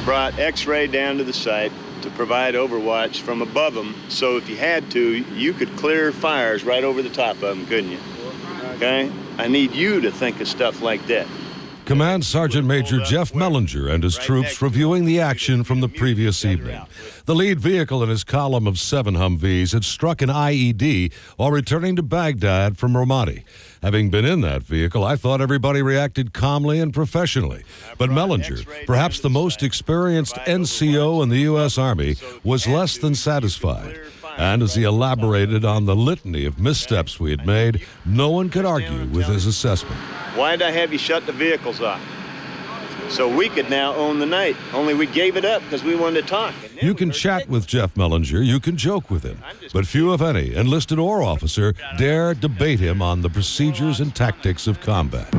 brought X-ray down to the site to provide overwatch from above them, so if you had to, you could clear fires right over the top of them, couldn't you? Okay? I need you to think of stuff like that. Command Sergeant Major Jeff Mellinger and his troops reviewing the action from the previous evening. The lead vehicle in his column of 7 Humvees had struck an IED while returning to Baghdad from Ramadi. Having been in that vehicle, I thought everybody reacted calmly and professionally. But Mellinger, perhaps the most experienced NCO in the U.S. Army, was less than satisfied. And as he elaborated on the litany of missteps we had made, no one could argue with his assessment. Why did I have you shut the vehicles off? So we could now own the night. Only we gave it up because we wanted to talk. You can chat with Jeff Mellinger, you can joke with him, but few, if any, enlisted or officer, dare debate him on the procedures and tactics of combat.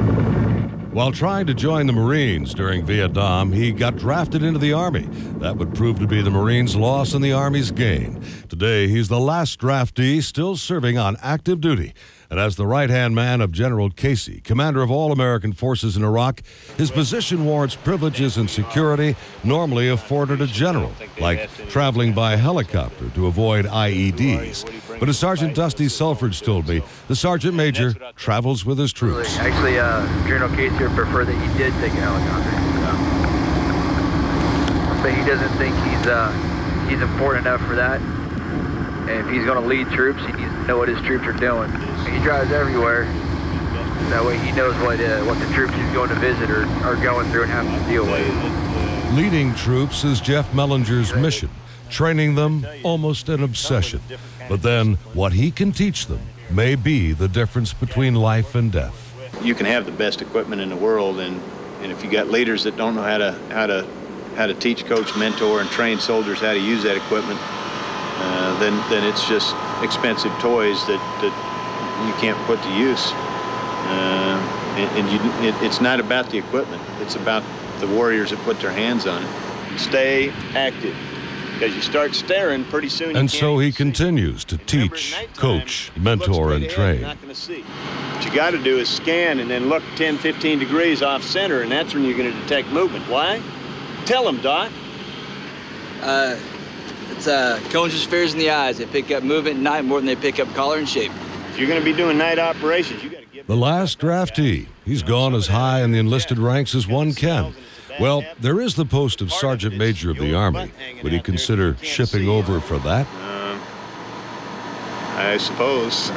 While trying to join the Marines during Vietnam, he got drafted into the Army. That would prove to be the Marines' loss and the Army's gain. Today, he's the last draftee still serving on active duty. And as the right-hand man of General Casey, commander of all American forces in Iraq, his position warrants privileges and security normally afforded a general, like traveling by helicopter to avoid IEDs. But as Sergeant Dusty Selfridge told me, the Sergeant Major travels with his troops. Actually, General Casey would prefer that he did take a helicopter. But he doesn't think he's important enough for that. And if he's going to lead troops, he needs to know what his troops are doing. He drives everywhere. That way he knows what the troops he's going to visit are going through and having to deal with. Leading troops is Jeff Mellinger's mission, training them almost an obsession. But then what he can teach them may be the difference between life and death. You can have the best equipment in the world, and if you got leaders that don't know how to teach, coach, mentor, and train soldiers how to use that equipment, then it's just expensive toys that you can't put to use. It's not about the equipment. It's about the warriors that put their hands on it. Stay active, because you start staring pretty soon. And so he continues to teach, coach, mentor, and train. What you got to do is scan and then look 10, 15 degrees off center, and that's when you're going to detect movement. Why? Tell them, Doc. It's cones and spheres in the eyes. They pick up movement at night more than they pick up color and shape. If you're going to be doing night operations, you got to give the last draftee. He's gone as high in the enlisted ranks as one can. Well, there is the post of Sergeant Major of the Army. Would he consider shipping over for that? I suppose.